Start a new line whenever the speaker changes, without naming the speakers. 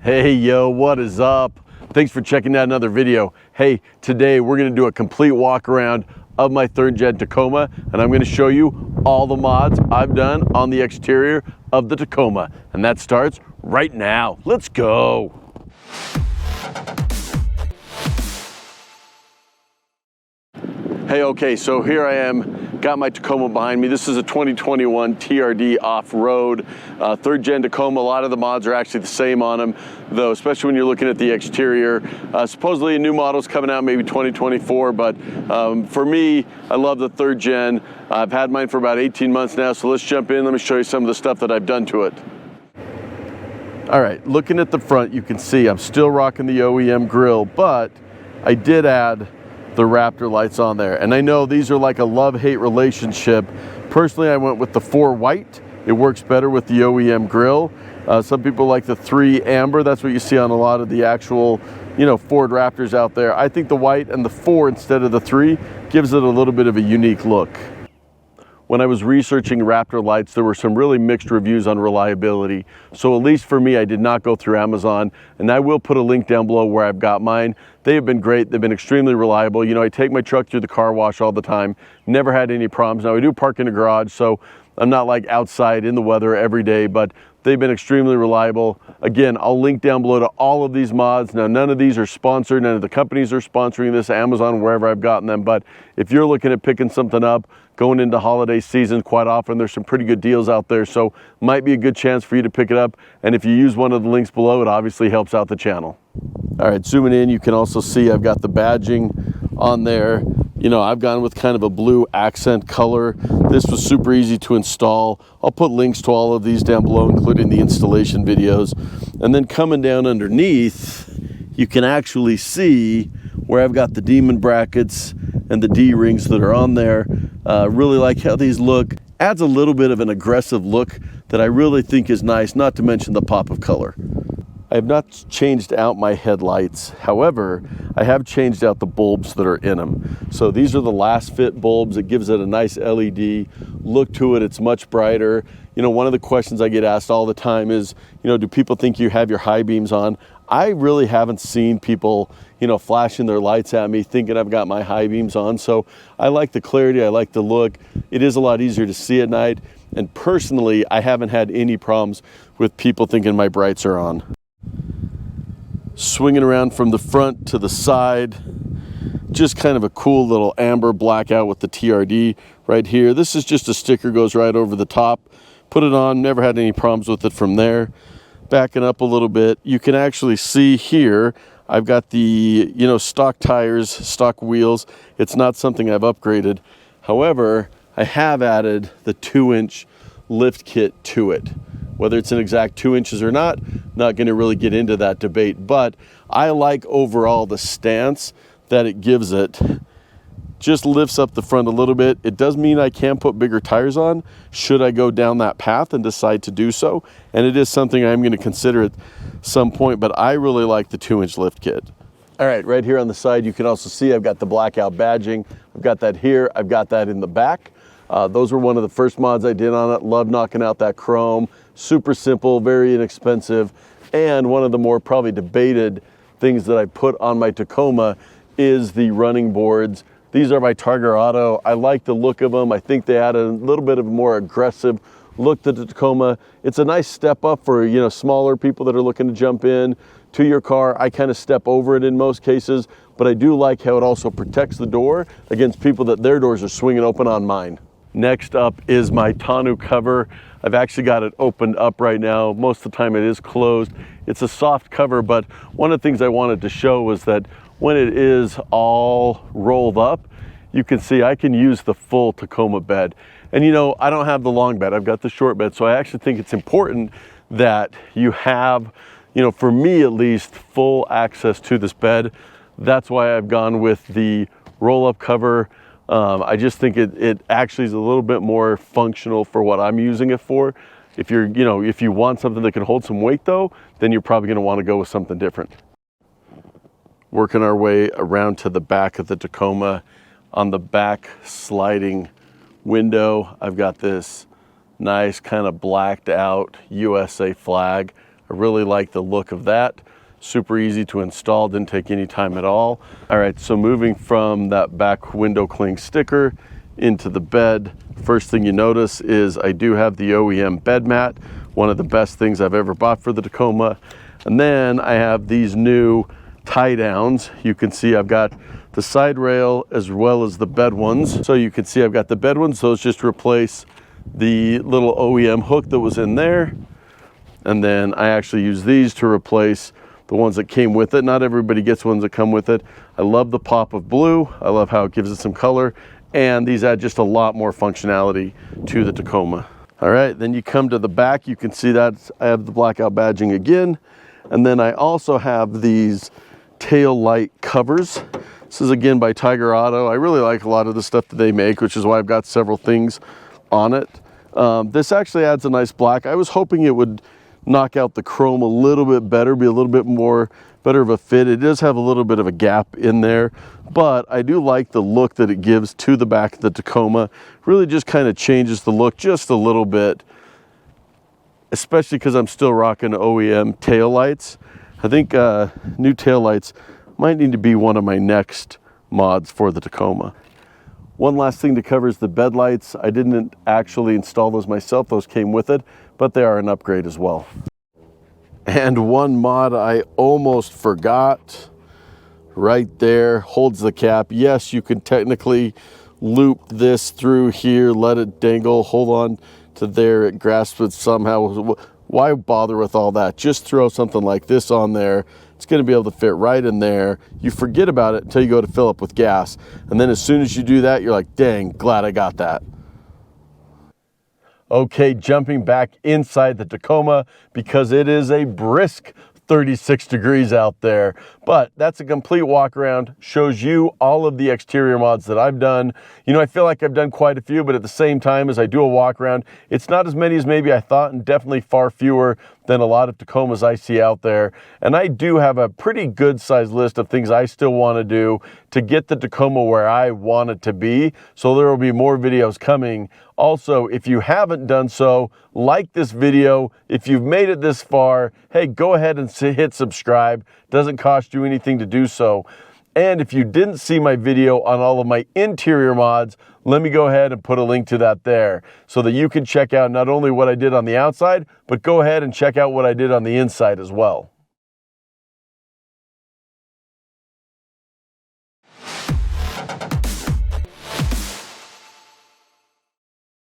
Hey, yo, what is up? Thanks for checking out another video. Hey, today we're gonna do a complete walk around of my third gen Tacoma, and I'm gonna show you all the mods I've done on the exterior of the Tacoma. And that starts right now. Let's go. Hey, okay, so here I am, got my Tacoma behind me. This is a 2021 TRD off-road, third gen Tacoma. A lot of the mods are actually the same on them, though, especially when you're looking at the exterior. Supposedly a new model's coming out, maybe 2024, but for me, I love the third gen. I've had mine for about 18 months now, so let's jump in. Let me show you some of the stuff that I've done to it. All right, looking at the front, you can see I'm still rocking the OEM grille, but I did add the Raptor lights on there. And I know these are like a love-hate relationship. Personally, I went with the 4 white. It works better with the OEM grille. Some people like the 3 amber. That's what you see on a lot of the actual, Ford Raptors out there. I think the white and the 4 instead of the 3 gives it a little bit of a unique look. When I was researching Raptor lights, there were some really mixed reviews on reliability. So at least for me, I did not go through Amazon, and I will put a link down below where I've got mine. They have been great. They've been extremely reliable. I take my truck through the car wash all the time. Never had any problems. Now I do park in a garage, so I'm not like outside in the weather every day, but they've been extremely reliable. Again, I'll link down below to all of these mods. Now, none of these are sponsored. None of the companies are sponsoring this, Amazon, wherever I've gotten them. But if you're looking at picking something up, going into holiday season, quite often there's some pretty good deals out there. So might be a good chance for you to pick it up. And if you use one of the links below, it obviously helps out the channel. All right, zooming in, you can also see I've got the badging on there. I've gone with kind of a blue accent color. This was super easy to install. I'll put links to all of these down below, including the installation videos. And then coming down underneath, you can actually see where I've got the Demon brackets and the D-rings that are on there. Really like how these look. Adds a little bit of an aggressive look that I really think is nice, not to mention the pop of color. I have not changed out my headlights. However, I have changed out the bulbs that are in them. So these are the last fit bulbs. It gives it a nice LED look to it. It's much brighter. One of the questions I get asked all the time is, do people think you have your high beams on? I really haven't seen people, flashing their lights at me thinking I've got my high beams on. So I like the clarity. I like the look. It is a lot easier to see at night. And personally, I haven't had any problems with people thinking my brights are on. Swinging around from the front to the side, just kind of a cool little amber blackout with the TRD right here. This is just a sticker, goes right over the top. Put it on, never had any problems with it from there. Backing up a little bit, you can actually see here, I've got the, stock tires, stock wheels. It's not something I've upgraded. However, I have added the 2-inch lift kit to it. Whether it's an exact 2 inches or not going to really get into that debate, but I like overall the stance that it gives it. Just lifts up the front a little bit. It does mean I can put bigger tires on should I go down that path and decide to do so, and it is something I'm going to consider at some point, but I really like the 2-inch lift kit. All right, right here on the side, you can also see I've got the blackout badging. I've got that here. I've got that in the back. Those were one of the first mods I did on it. Love knocking out that chrome. Super simple, very inexpensive, and one of the more probably debated things that I put on my Tacoma is the running boards. These are by Target Auto. I like the look of them. I think they add a little bit of a more aggressive look to the Tacoma. It's a nice step up for smaller people that are looking to jump in to your car. I kind of step over it in most cases, but I do like how it also protects the door against people that their doors are swinging open on mine. Next up is my Tanu cover. I've actually got it opened up right now. Most of the time it is closed. It's a soft cover, but one of the things I wanted to show was that when it is all rolled up, you can see I can use the full Tacoma bed. And I don't have the long bed, I've got the short bed. So I actually think it's important that you have, for me at least, full access to this bed. That's why I've gone with the roll-up cover. I just think it actually is a little bit more functional for what I'm using it for. If if you want something that can hold some weight though, then you're probably gonna wanna go with something different. Working our way around to the back of the Tacoma. On the back sliding window, I've got this nice kind of blacked out USA flag. I really like the look of that. Super easy to install, didn't take any time at all. All right, so moving from that back window cling sticker into the bed, first thing you notice is I do have the OEM bed mat, one of the best things I've ever bought for the Tacoma. And then I have these new tie downs. You can see I've got the side rail as well as the bed ones. So you can see I've got the bed ones. Those just replace the little OEM hook that was in there. And then I actually use these to replace the ones that came with it. Not everybody gets ones that come with it. I love the pop of blue. I love how it gives it some color. And these add just a lot more functionality to the Tacoma. All right, then you come to the back. You can see that I have the blackout badging again. And then I also have these tail light covers. This is again by Tiger Auto. I really like a lot of the stuff that they make, which is why I've got several things on it. This actually adds a nice black. I was hoping it would knock out the chrome a little bit better, be a little bit more better of a fit. It does have a little bit of a gap in there, but I do like the look that it gives to the back of the Tacoma. Really just kind of changes the look just a little bit, especially because I'm still rocking OEM taillights. I think new taillights might need to be one of my next mods for the Tacoma. One last thing to cover is the bed lights. I didn't actually install those myself. Those came with it, but they are an upgrade as well. And one mod I almost forgot, right there, holds the cap. Yes, you can technically loop this through here, let it dangle, hold on to there, it grasps it somehow. Why bother with all that? Just throw something like this on there. It's going to be able to fit right in there. You forget about it until you go to fill up with gas. And then as soon as you do that, you're like, dang, glad I got that. Okay, jumping back inside the Tacoma because it is a brisk 36 degrees out there, but that's a complete walk around, shows you all of the exterior mods that I've done. You know, I feel like I've done quite a few, but at the same time as I do a walk around, it's not as many as maybe I thought, and definitely far fewer than a lot of Tacomas I see out there. And I do have a pretty good sized list of things I still want to do to get the Tacoma where I want it to be. So there will be more videos coming. Also, if you haven't done so, like this video. If you've made it this far, hey, go ahead and hit subscribe. Doesn't cost you anything to do so. And if you didn't see my video on all of my interior mods, let me go ahead and put a link to that there so that you can check out not only what I did on the outside, but go ahead and check out what I did on the inside as well.